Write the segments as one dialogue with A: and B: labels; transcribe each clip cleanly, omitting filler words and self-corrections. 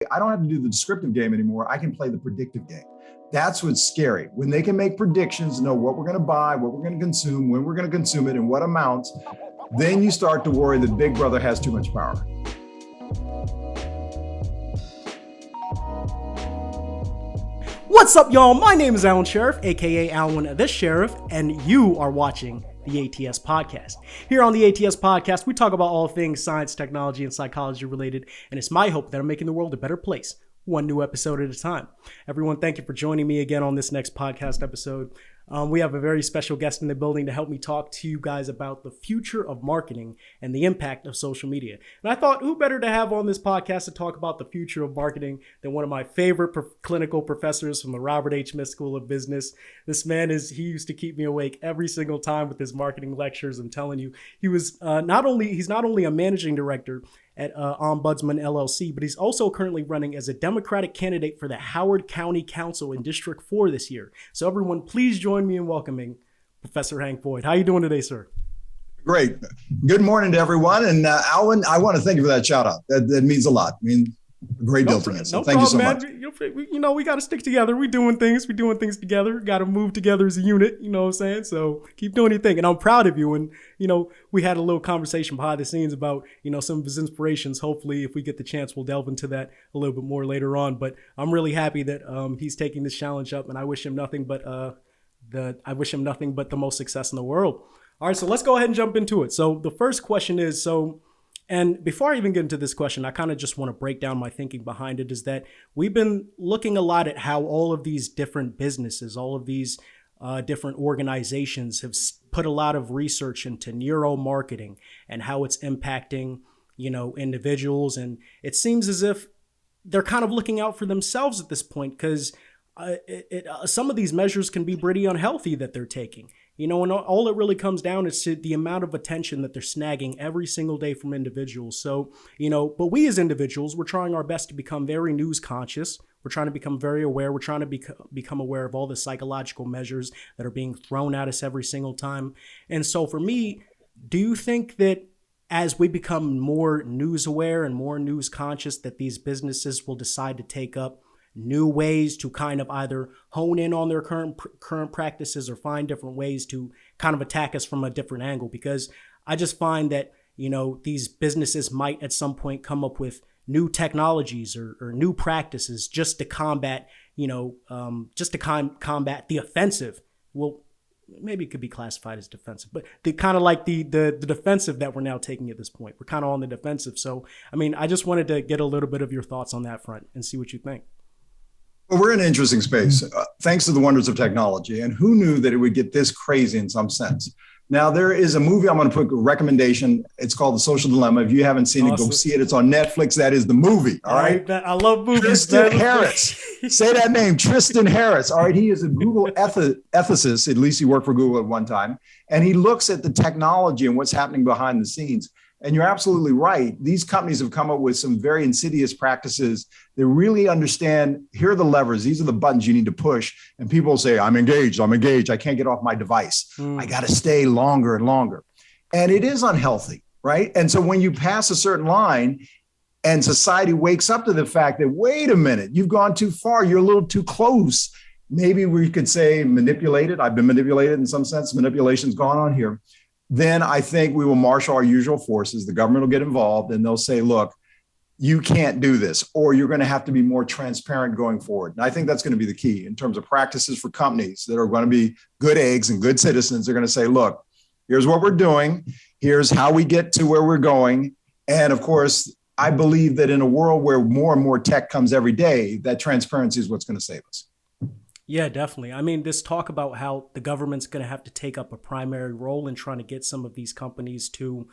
A: I don't have to do the descriptive game anymore. I can play the predictive game. That's what's scary. When they can make predictions, know what we're going to buy, what we're going to consume, when we're going to consume it, and what amounts, then you start to worry that Big Brother has too much power.
B: What's up, y'all? My name is Alan Sheriff, aka Alwyn the Sheriff, and you are watching the ATS Podcast. Here on the ATS Podcast, we talk about all things science, technology, and psychology related, and it's my hope that I'm making the world a better place, one new episode at a time. Everyone, thank you for joining me again on this next podcast episode. We have a very special guest in the building to help me talk to you guys about the future of marketing and the impact of social media. And I thought, who better to have on this podcast to talk about the future of marketing than one of my favorite clinical professors from the Robert H. Smith School of Business. This man he used to keep me awake every single time with his marketing lectures. I'm telling you, he's not only a managing director at Ombudsman LLC, but he's also currently running as a Democratic candidate for the Howard County Council in District 4 this year. So everyone, please join me in welcoming Professor Hank Boyd. How are you doing today, sir?
A: Great. Good morning to everyone. And Alwyn, I want to thank you for that shout out. That means a lot. I mean, a great deal to me. So thank you so much.
B: You know, we got to stick together. We're doing things together. Got to move together as a unit. You know what I'm saying? So keep doing your thing. And I'm proud of you. And, you know, we had a little conversation behind the scenes about, you know, some of his inspirations. Hopefully, if we get the chance, we'll delve into that a little bit more later on. But I'm really happy that he's taking this challenge up, and I wish him nothing but the most success in the world. All right, so let's go ahead and jump into it. So the first question is, and before I even get into this question, I kind of just want to break down my thinking behind it, is that we've been looking a lot at how all of these different businesses, all of these different organizations have put a lot of research into neuromarketing and how it's impacting, you know, individuals. And it seems as if they're kind of looking out for themselves at this point, because some of these measures can be pretty unhealthy that they're taking. You know, and all it really comes down is to the amount of attention that they're snagging every single day from individuals. So, you know, but we as individuals, we're trying our best to become very news conscious. We're trying to become very aware. We're trying to become aware of all the psychological measures that are being thrown at us every single time. And so for me, do you think that as we become more news aware and more news conscious, that these businesses will decide to take up new ways to kind of either hone in on their current practices or find different ways to kind of attack us from a different angle? Because I just find that, you know, these businesses might at some point come up with new technologies or new practices just to combat, you know, combat the offensive. Well, maybe it could be classified as defensive, but the kind of like the defensive that we're now taking at this point. We're kind of on the defensive. So, I mean, I just wanted to get a little bit of your thoughts on that front and see what you think.
A: Well, we're in an interesting space, thanks to the wonders of technology. And who knew that it would get this crazy in some sense? Now, there is a movie I'm going to put a recommendation. It's called The Social Dilemma. If you haven't seen it, go see it. It's on Netflix. That is the movie. All right.
B: I love movies.
A: Tristan Harris. Say that name, Tristan Harris. All right. He is a Google ethicist. At least he worked for Google at one time. And he looks at the technology and what's happening behind the scenes. And you're absolutely right. These companies have come up with some very insidious practices. They really understand, here are the levers. These are the buttons you need to push. And people say, I'm engaged. I can't get off my device. I got to stay longer and longer. And it is unhealthy, right? And so when you pass a certain line and society wakes up to the fact that, wait a minute, you've gone too far. You're a little too close. Maybe we could say manipulated. I've been manipulated in some sense. Manipulation's gone on here. Then I think we will marshal our usual forces. The government will get involved and they'll say, look, you can't do this, or you're going to have to be more transparent going forward. And I think that's going to be the key in terms of practices for companies that are going to be good eggs and good citizens. They're going to say, look, here's what we're doing. Here's how we get to where we're going. And of course, I believe that in a world where more and more tech comes every day, that transparency is what's going to save us.
B: Yeah, definitely. I mean, this talk about how the government's going to have to take up a primary role in trying to get some of these companies to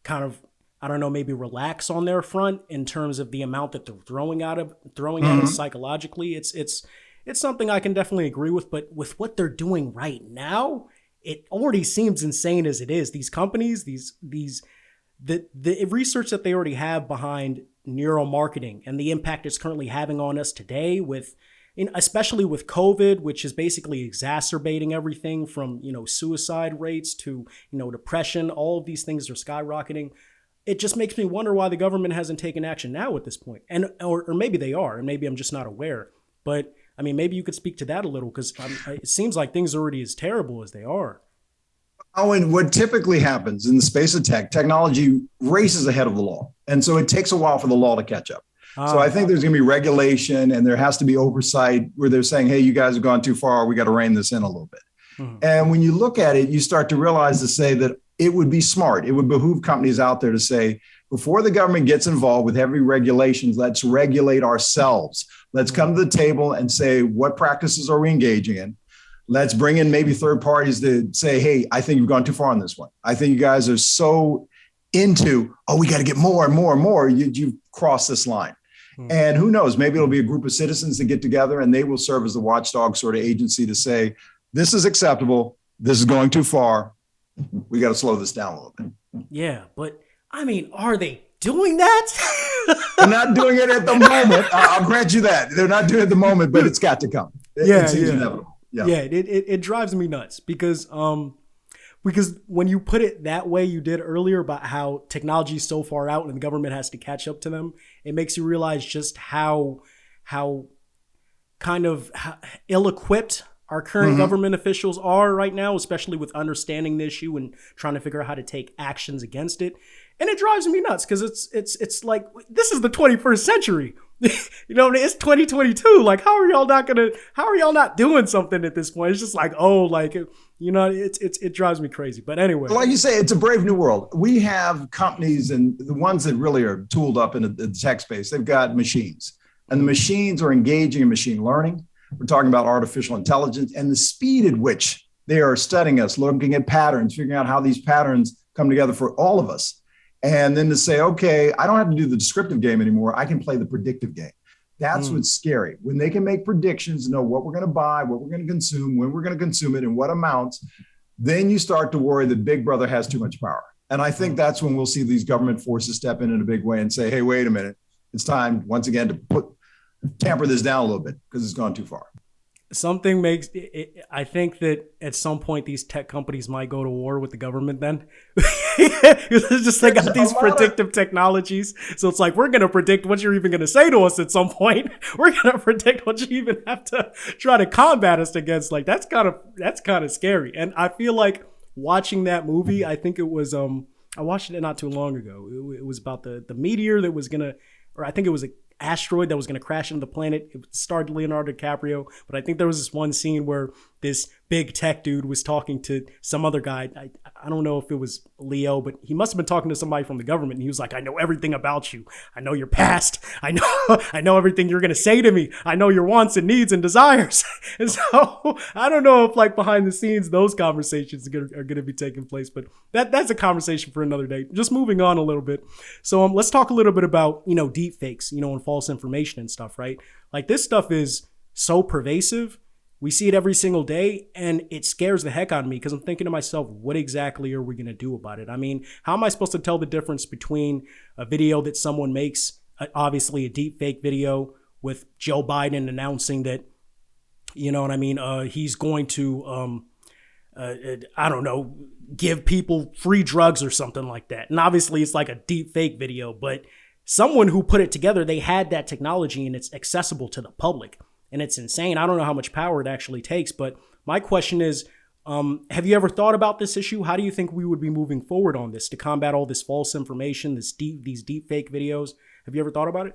B: kind of, I don't know, maybe relax on their front in terms of the amount that they're throwing at us psychologically. It's something I can definitely agree with. But with what they're doing right now, it already seems insane as it is. These companies, the research that they already have behind neuromarketing and the impact it's currently having on us today with, especially with COVID, which is basically exacerbating everything from, you know, suicide rates to, you know, depression. All of these things are skyrocketing. it just makes me wonder why the government hasn't taken action now at this point. And or maybe they are, and maybe I'm just not aware. But I mean, maybe you could speak to that a little, because it seems like things are already as terrible as they are.
A: Oh, and what typically happens in the space of technology races ahead of the law. And so it takes a while for the law to catch up. So I think there's going to be regulation, and there has to be oversight where they're saying, hey, you guys have gone too far. We got to rein this in a little bit. And when you look at it, you start to realize to say that it would be smart. It would behoove companies out there to say, before the government gets involved with heavy regulations, let's regulate ourselves. Let's come to the table and say, what practices are we engaging in? Let's bring in maybe third parties to say, hey, I think you've gone too far on this one. I think you guys are so into, oh, we got to get more and more and more. You've crossed this line. And who knows, maybe it'll be a group of citizens that get together and they will serve as the watchdog sort of agency to say, this is acceptable. This is going too far. We got to slow this down a little bit.
B: Yeah, but I mean, are they doing that?
A: They're not doing it at the moment. I'll grant you that. They're not doing it at the moment, but it's got to come. It seems inevitable.
B: Yeah, it drives me nuts because when you put it that way you did earlier about how technology is so far out and the government has to catch up to them, it makes you realize just how kind of ill-equipped our current government officials are right now, especially with understanding the issue and trying to figure out how to take actions against it. And it drives me nuts because it's like, this is the 21st century. You know, it's 2022. Like, how are y'all not doing something at this point? It's just like, oh, like, you know, it drives me crazy. But anyway.
A: Like you say, it's a brave new world. We have companies, and the ones that really are tooled up in the tech space, they've got machines. And the machines are engaging in machine learning. We're talking about artificial intelligence and the speed at which they are studying us, looking at patterns, figuring out how these patterns come together for all of us. And then to say, okay, I don't have to do the descriptive game anymore. I can play the predictive game. That's what's scary. When they can make predictions, know what we're going to buy, what we're going to consume, when we're going to consume it, and what amounts, then you start to worry that Big Brother has too much power. And I think that's when we'll see these government forces step in a big way and say, hey, wait a minute. It's time, once again, to tamper this down a little bit because it's gone too far.
B: Something makes it, I think that at some point these tech companies might go to war with the government then. It's just they got these predictive technologies. So it's like, we're going to predict what you're even going to say to us at some point. We're going to predict what you even have to try to combat us against. Like, that's kind of scary. And I feel like watching that movie, I think it was, I watched it not too long ago. It was about the meteor that was going to, or I think it was a asteroid that was going to crash into the planet. It starred Leonardo DiCaprio, but I think there was this one scene where this big tech dude was talking to some other guy. I don't know if it was Leo, but he must have been talking to somebody from the government. And he was like, I know everything about you. I know your past. I know everything you're going to say to me. I know your wants and needs and desires. And so I don't know if like behind the scenes, those conversations are going to be taking place, but that's a conversation for another day. Just moving on a little bit. So let's talk a little bit about, deep fakes, and false information and stuff, right? Like, this stuff is so pervasive. We see it every single day, and it scares the heck out of me because I'm thinking to myself, what exactly are we going to do about it? I mean, how am I supposed to tell the difference between a video that someone makes, obviously a deep fake video with Joe Biden announcing that, he's going to, I don't know, give people free drugs or something like that. And obviously it's like a deep fake video, but someone who put it together, they had that technology and it's accessible to the public. And it's insane. I don't know how much power it actually takes, but my question is, have you ever thought about this issue? How do you think we would be moving forward on this to combat all this false information, these deep fake videos? Have you ever thought about it?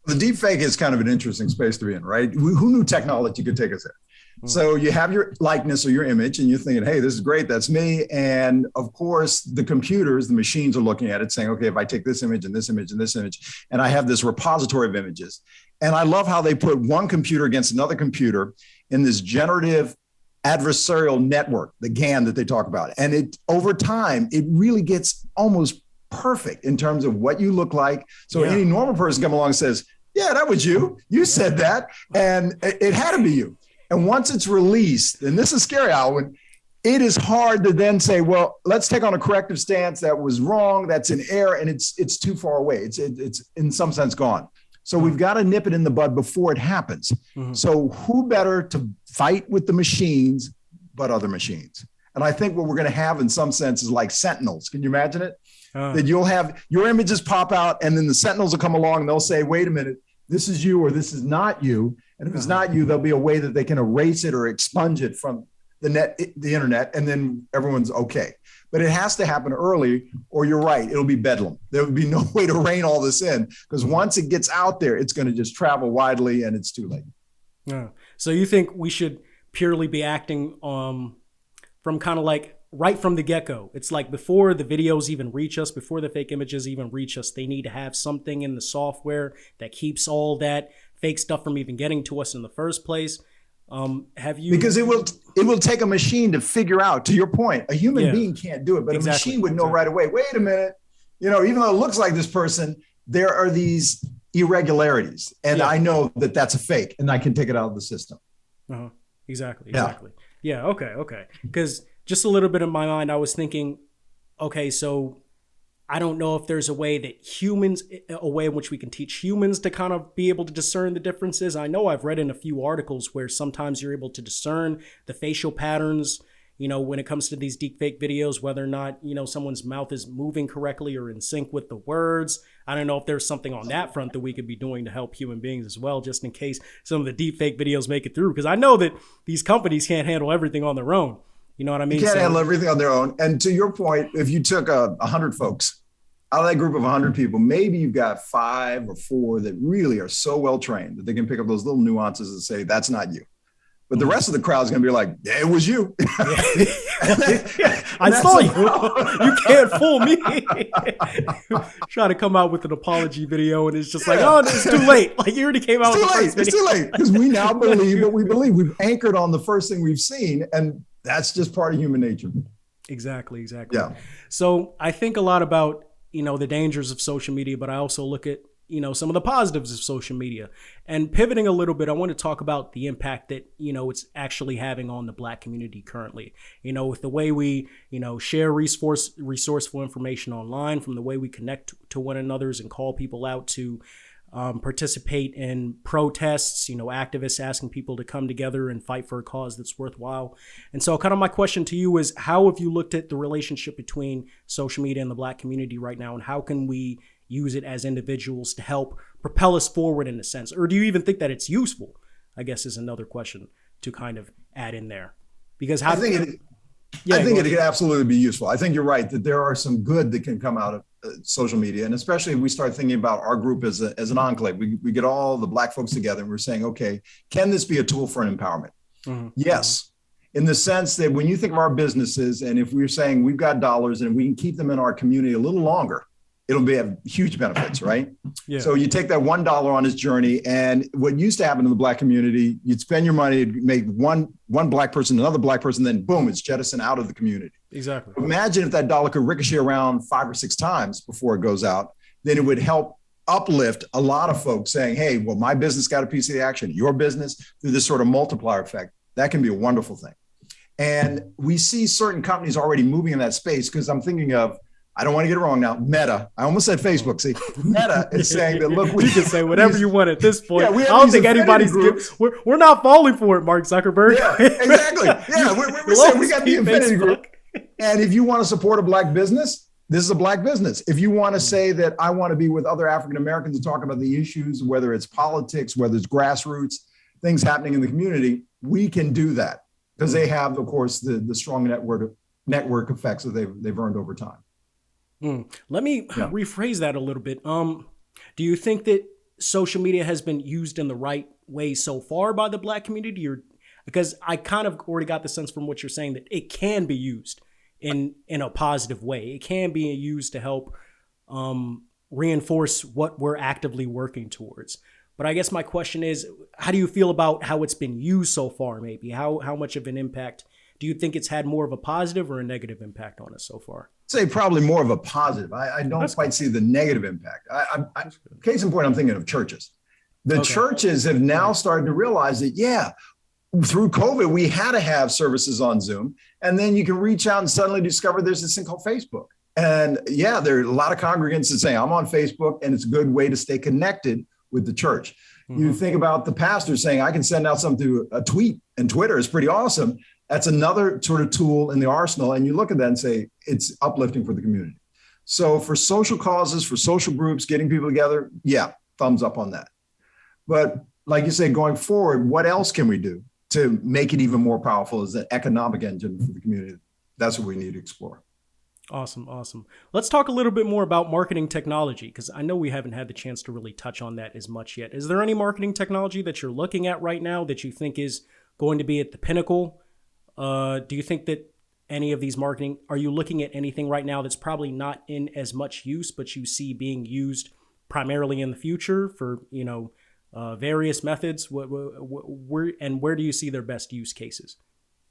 A: The deep fake is kind of an interesting space to be in, right? Who knew technology could take us there? So you have your likeness or your image and you're thinking, hey, this is great. That's me. And of course, the computers, the machines are looking at it saying, okay, if I take this image and this image and this image, and I have this repository of images. And I love how they put one computer against another computer in this generative adversarial network, the GAN that they talk about. And it over time, it really gets almost perfect in terms of what you look like. So any normal person come along and says, yeah, that was you. You said that. And it had to be you. And once it's released, and this is scary, Alwyn, it is hard to then say, well, let's take on a corrective stance. That was wrong. That's an error. And it's too far away. It's in some sense gone. So we've got to nip it in the bud before it happens. So who better to fight with the machines but other machines? And I think what we're going to have in some sense is like sentinels. Can you imagine it? that you'll have your images pop out, and then the sentinels will come along and they'll say, wait a minute, this is you or this is not you. And if it's not you, there'll be a way that they can erase it or expunge it from the internet, and then everyone's okay. But it has to happen early, or you're right, it'll be bedlam. There would be no way to rein all this in, because once it gets out there, it's going to just travel widely and it's too late.
B: Yeah. So you think we should purely be acting from kind of like right from the get-go? It's like before the videos even reach us, before the fake images even reach us, they need to have something in the software that keeps all that fake stuff from even getting to us in the first place. Have you? Because
A: it will take a machine to figure out, to your point, a human being can't do it, but a machine would know right away, wait a minute, even though it looks like this person, there are these irregularities, and I know that that's a fake, and I can take it out of the system.
B: Exactly. Yeah. Okay. Because just a little bit in my mind, I was thinking, okay, so I don't know if there's a way in which we can teach humans to kind of be able to discern the differences. I know I've read in a few articles where sometimes you're able to discern the facial patterns, when it comes to these deep fake videos, whether or not, someone's mouth is moving correctly or in sync with the words. I don't know if there's something on that front that we could be doing to help human beings as well, just in case some of the deep fake videos make it through. Because I know that these companies can't handle everything on their own. You know what I mean?
A: You can't handle everything on their own. And to your point, if you took 100 folks, out of that group of 100 people, maybe you've got 5 or 4 that really are so well trained that they can pick up those little nuances and say, that's not you. But the rest of the crowd is going to be like, yeah, it was you.
B: I saw you. You can't fool me. Try to come out with an apology video, and it's just like, oh, it's too late. Like, you already came out with the first video.
A: It's too late, because we now believe what we believe. We've anchored on the first thing we've seen, and that's just part of human nature.
B: Exactly.
A: Yeah.
B: So I think a lot about, the dangers of social media, but I also look at, some of the positives of social media. And pivoting a little bit, I want to talk about the impact that, it's actually having on the Black community currently. With the way we, share resourceful information online, from the way we connect to one another and call people out to participate in protests, activists asking people to come together and fight for a cause that's worthwhile. And so kind of my question to you is, how have you looked at the relationship between social media and the Black community right now? And how can we use it as individuals to help propel us forward in a sense? Or do you even think that it's useful, I guess, is another question to kind of add in there? Because I think it could absolutely be useful. I think you're right that there are some good that can come out of social media. And especially if we start thinking about our group as an enclave, we get all the Black folks together and we're saying, okay, can this be a tool for an empowerment? Mm-hmm. Yes. In the sense that when you think of our businesses, and if we're saying we've got dollars and we can keep them in our community a little longer, it'll have huge benefits, right? Yeah. So you take that $1 on his journey, and what used to happen in the Black community, you'd spend your money, it'd make one Black person, another Black person, then boom, it's jettisoned out of the community. Exactly.
A: Imagine if that dollar could ricochet around 5 or 6 times before it goes out, then it would help uplift a lot of folks saying, hey, well, my business got a piece of the action, your business, through this sort of multiplier effect. That can be a wonderful thing. And we see certain companies already moving in that space, because I'm thinking of, I don't want to get it wrong now, Meta. I almost said Facebook. See, Meta is saying that, look,
B: we can say whatever you want at this point. I don't think anybody's we're not falling for it, Mark Zuckerberg.
A: Yeah, exactly. Yeah, we're saying we got the Infinity Group. And if you want to support a Black business, this is a Black business. If you want to say that I want to be with other African Americans to talk about the issues, whether it's politics, whether it's grassroots, things happening in the community, we can do that, because they have, of course, the strong network effects that they've earned over time.
B: Let me rephrase that a little bit. Do you think that social media has been used in the right way so far by the Black community? Or because I kind of already got the sense from what you're saying that it can be used in a positive way. It can be used to help reinforce what we're actively working towards. But I guess my question is, how do you feel about how it's been used so far, maybe? How much of an impact do you think it's had, more of a positive or a negative impact on us so far?
A: I'd say probably more of a positive. I don't quite see the negative impact. Case in point, I'm thinking of churches. The churches have now started to realize that, through COVID, we had to have services on Zoom. And then you can reach out and suddenly discover there's this thing called Facebook. And there are a lot of congregants that say, I'm on Facebook, and it's a good way to stay connected with the church. Mm-hmm. You think about the pastor saying, I can send out something through a tweet, and Twitter is pretty awesome. That's another sort of tool in the arsenal. And you look at that and say, it's uplifting for the community. So for social causes, for social groups, getting people together, yeah, thumbs up on that. But like you say, going forward, what else can we do to make it even more powerful as an economic engine for the community? That's what we need to explore.
B: Awesome, awesome. Let's talk a little bit more about marketing technology, because I know we haven't had the chance to really touch on that as much yet. Is there any marketing technology that you're looking at right now that you think is going to be at the pinnacle? Do you think that any of these marketing, are you looking at anything right now that's probably not in as much use, but you see being used primarily in the future for, various methods? Where do you see their best use cases?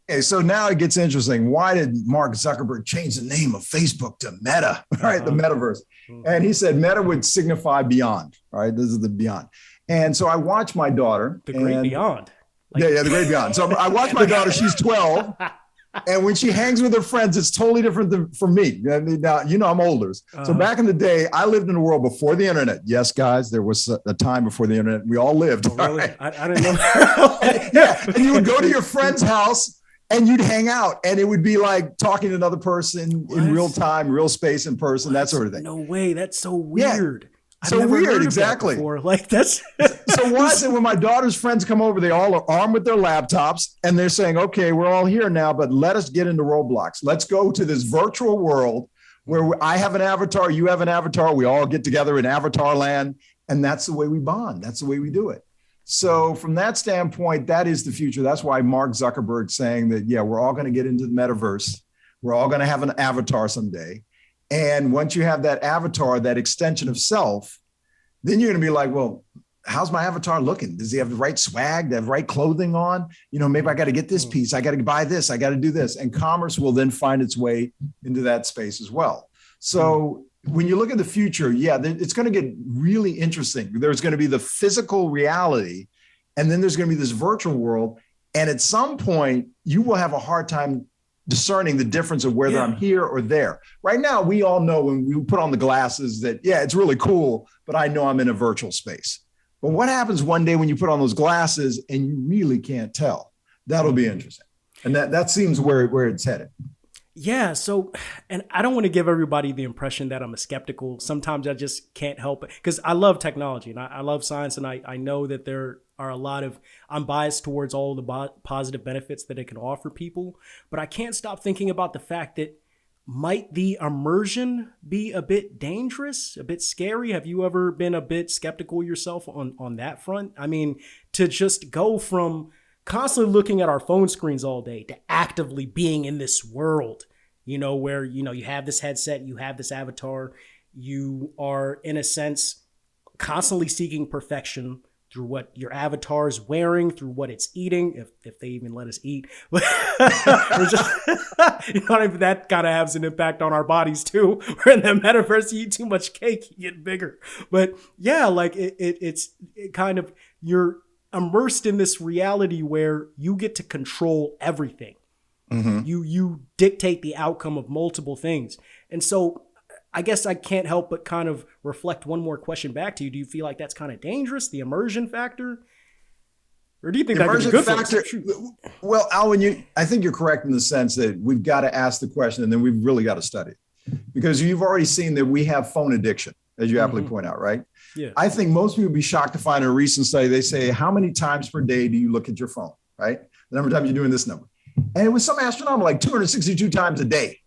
A: Okay, so now it gets interesting. Why did Mark Zuckerberg change the name of Facebook to Meta, right? The metaverse. And he said Meta would signify beyond, right? This is the beyond. And so I watched my daughter.
B: The great beyond.
A: The great beyond. So I watched my daughter, she's 12. And when she hangs with her friends, it's totally different than for me. I mean, now, I'm older. So back in the day, I lived in a world before the internet. Yes, guys, there was a time before the internet. We all lived.
B: Oh, really?
A: Right?
B: I didn't know.
A: Yeah. And you would go to your friend's house and you'd hang out, and it would be like talking to another person in real time, real space in person, that sort of thing.
B: No way. That's so weird.
A: Yeah. So weird, exactly.
B: Like that's
A: so why is it when my daughter's friends come over, they all are armed with their laptops and they're saying, okay, we're all here now, but let us get into Roblox. Let's go to this virtual world where I have an avatar, you have an avatar, we all get together in avatar land, and that's the way we bond. That's the way we do it. So from that standpoint, that is the future. That's why Mark Zuckerberg saying that, yeah, we're all going to get into the metaverse. We're all going to have an avatar someday. And once you have that avatar, that extension of self, then you're going to be like, well, how's my avatar looking? Does he have the right swag, the right clothing on? Maybe I got to get this piece. I got to buy this. I got to do this. And commerce will then find its way into that space as well. So when you look at the future, yeah, it's going to get really interesting. There's going to be the physical reality, and then there's going to be this virtual world. And at some point, you will have a hard time discerning the difference of whether I'm here or there. Right now, we all know when we put on the glasses that, yeah, it's really cool, but I know I'm in a virtual space. But what happens one day when you put on those glasses and you really can't tell? That'll be interesting. And that seems where it's headed.
B: Yeah. So, and I don't want to give everybody the impression that I'm a skeptical. Sometimes I just can't help it because I love technology and I love science. And I know that there are I'm biased towards all the positive benefits that it can offer people. But I can't stop thinking about the fact that might the immersion be a bit dangerous, a bit scary? Have you ever been a bit skeptical yourself on that front? I mean, to just go from constantly looking at our phone screens all day to actively being in this world, where, you have this headset, you have this avatar, you are in a sense constantly seeking perfection through what your avatar is wearing, through what it's eating, if they even let us eat. That kind of has an impact on our bodies too. We're in the metaverse, you eat too much cake, you get bigger. But yeah, like it's kind of, you're immersed in this reality where you get to control everything. Mm-hmm. You dictate the outcome of multiple things. And so I guess I can't help but kind of reflect one more question back to you. Do you feel like that's kind of dangerous, the immersion factor? Or do you think that could be good factor?
A: Well, Alwyn, I think you're correct in the sense that we've got to ask the question and then we've really got to study it. Because you've already seen that we have phone addiction, as you aptly point out, right?
B: Yeah.
A: I think most people would be shocked to find in a recent study, they say, how many times per day do you look at your phone, right? The number of times you're doing this number. And it was some astronomical, like 262 times a day.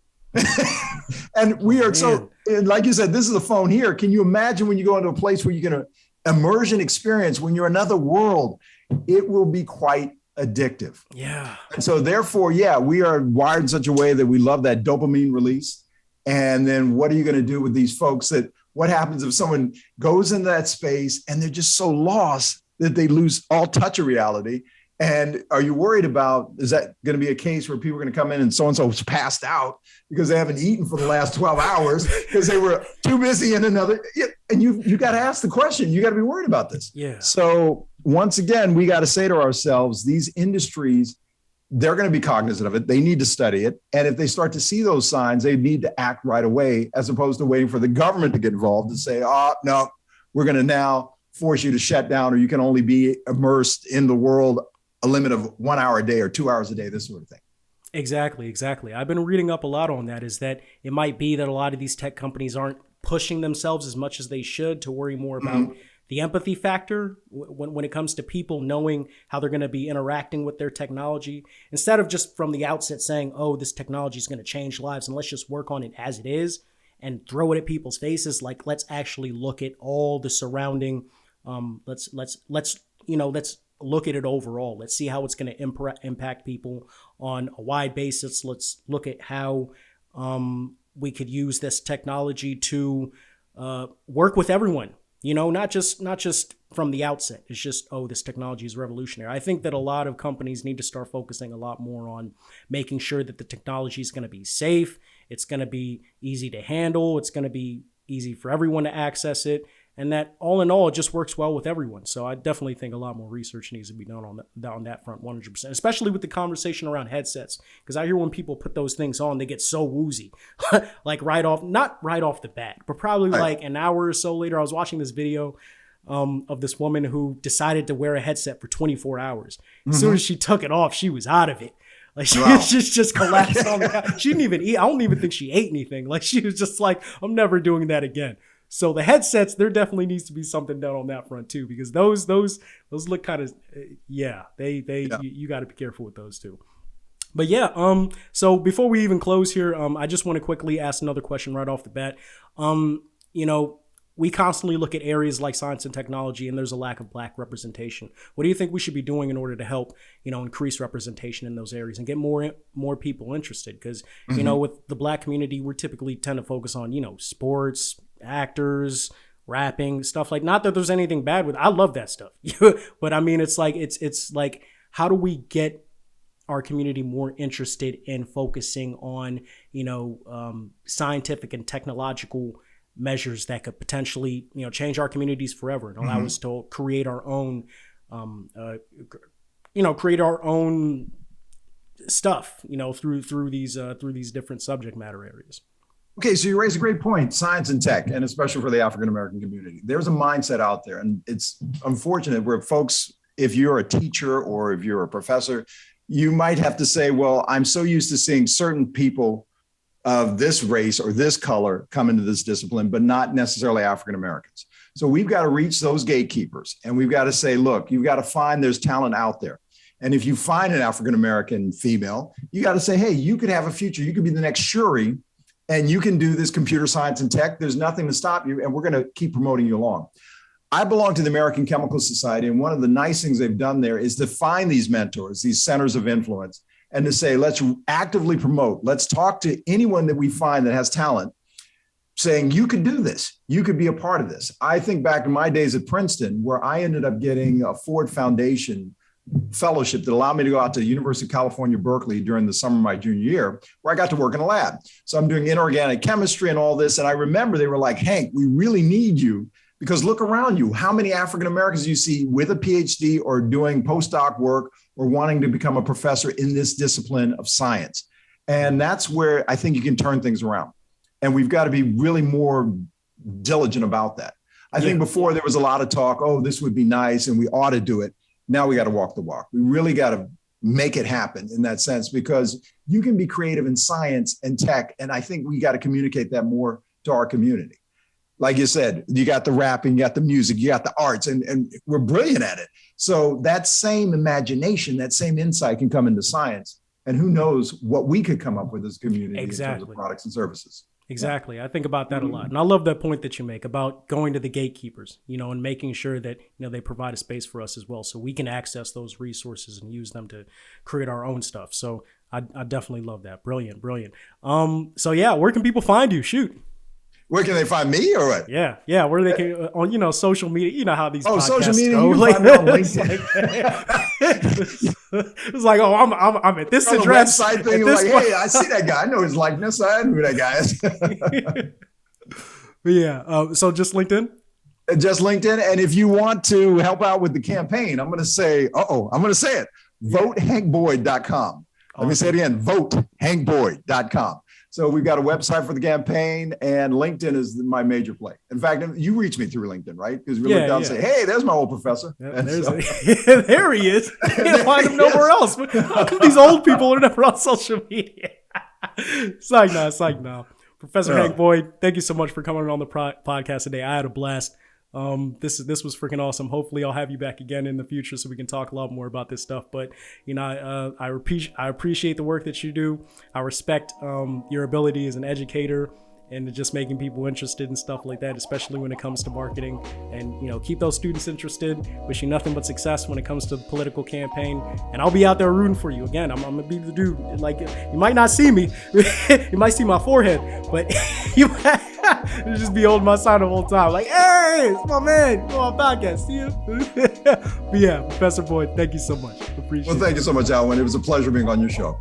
A: And we are so, like you said, this is a phone here. Can you imagine when you go into a place where you get an immersion experience, when you're in another world, it will be quite addictive.
B: Yeah.
A: And so therefore, yeah, we are wired in such a way that we love that dopamine release. And then what are you going to do with these folks what happens if someone goes into that space and they're just so lost that they lose all touch of reality? And are you worried about, is that going to be a case where people are going to come in and so-and-so's passed out because they haven't eaten for the last 12 hours because they were too busy in another, and you got to ask the question, you got to be worried about this.
B: Yeah.
A: So once again, we got to say to ourselves, these industries, they're going to be cognizant of it. They need to study it. And if they start to see those signs, they need to act right away, as opposed to waiting for the government to get involved and say, oh, no, we're going to now force you to shut down, or you can only be immersed in the world a limit of 1 hour a day or 2 hours a day, this sort of thing.
B: Exactly, exactly. I've been reading up a lot on that. Is that it might be that a lot of these tech companies aren't pushing themselves as much as they should to worry more about
A: Mhm.
B: the empathy factor when it comes to people knowing how they're going to be interacting with their technology, instead of just from the outset saying, oh, this technology is going to change lives and let's just work on it as it is and throw it at people's faces. Like, let's actually look at all the surrounding. Let's look at it overall. Let's see how it's going to impact people on a wide basis. Let's look at how we could use this technology to work with everyone. Not just from the outset. It's just, oh, this technology is revolutionary. I think that a lot of companies need to start focusing a lot more on making sure that the technology is going to be safe. It's going to be easy to handle. It's going to be easy for everyone to access it. And that all in all, it just works well with everyone. So I definitely think a lot more research needs to be done on that front, 100%, especially with the conversation around headsets. Because I hear when people put those things on, they get so woozy, like not right off the bat, but probably like an hour or so later. I was watching this video of this woman who decided to wear a headset for 24 hours. As soon as she took it off, she was out of it. Like she just collapsed on the couch. She didn't even eat. I don't even think she ate anything. Like she was just like, I'm never doing that again. So the headsets, there definitely needs to be something done on that front too, because those look kind of, you got to be careful with those too. But yeah, so before we even close here, I just want to quickly ask another question right off the bat. We constantly look at areas like science and technology, and there's a lack of Black representation. What do you think we should be doing in order to help, increase representation in those areas and get more people interested? Because, with the Black community, we typically tend to focus on, sports, actors, rapping, stuff like, not that there's anything bad with it. I love that stuff. But I mean, it's like, how do we get our community more interested in focusing on, scientific and technological measures that could potentially, change our communities forever and allow us to create our own, stuff, through these different subject matter areas.
A: Okay, so you raise a great point, science and tech, and especially for the African-American community. There's a mindset out there, and it's unfortunate where folks, if you're a teacher or if you're a professor, you might have to say, well, I'm so used to seeing certain people of this race or this color come into this discipline, but not necessarily African-Americans. So we've got to reach those gatekeepers, and we've got to say, look, you've got to find there's talent out there. And if you find an African-American female, you got to say, hey, you could have a future. You could be the next Shuri, and you can do this computer science and tech. There's nothing to stop you, and we're going to keep promoting you along. I belong to the American Chemical Society, and one of the nice things they've done there is to find these mentors, these centers of influence, and to say, let's actively promote. Let's talk to anyone that we find that has talent, saying, you could do this. You could be a part of this. I think back to my days at Princeton, where I ended up getting a Ford Foundation fellowship that allowed me to go out to the University of California, Berkeley during the summer of my junior year, where I got to work in a lab. So I'm doing inorganic chemistry and all this. And I remember they were like, Hank, we really need you, because look around you. How many African-Americans do you see with a PhD or doing postdoc work or wanting to become a professor in this discipline of science? And that's where I think you can turn things around. And we've got to be really more diligent about that. I think before there was a lot of talk, oh, this would be nice and we ought to do it. Now we got to walk the walk. We really got to make it happen in that sense, because you can be creative in science and tech. And I think we got to communicate that more to our community. Like you said, you got the rapping, you got the music, you got the arts, and we're brilliant at it. So that same imagination, that same insight can come into science. And who knows what we could come up with as a community in terms of products and services.
B: Exactly. I think about that a lot. And I love that point that you make about going to the gatekeepers, and making sure that, they provide a space for us as well, so we can access those resources and use them to create our own stuff. So I definitely love that. Brilliant. So yeah, where can people find you? Shoot.
A: Where can they find me or what?
B: Yeah. Where they can on social media. You know how these podcasts
A: social media.
B: Go.
A: You
B: like,
A: find me on LinkedIn.
B: It's like, oh, I'm at this address.
A: Website thing. Like, hey, I see that guy. I know his likeness. I know who that guy is.
B: Yeah. So just LinkedIn.
A: Just LinkedIn. And if you want to help out with the campaign, I'm going to say, it. VoteHankBoyd.com. Let me say it again. VoteHankBoyd.com. So we've got a website for the campaign, and LinkedIn is my major play. In fact, you reach me through LinkedIn, right? Because we look down and say, hey, there's my old professor.
B: Yep, there he is. You can't find him nowhere else. How come these old people are never on social media? Psych now. Professor Hank Boyd, thank you so much for coming on the podcast today. I had a blast. This was freaking awesome. Hopefully I'll have you back again in the future so we can talk a lot more about this stuff. But, I appreciate the work that you do. I respect your ability as an educator and just making people interested in stuff like that, especially when it comes to marketing. And, keep those students interested. Wish you nothing but success when it comes to the political campaign. And I'll be out there rooting for you. Again, I'm going to be the dude. Like, you might not see me. You might see my forehead. But you might just be holding my sign the whole time. Like, hey, it's my man. Go on podcast. See you. But yeah, Professor Boyd, thank you so much. Appreciate it.
A: Well, thank you so much, Alwyn. It was a pleasure being on your show.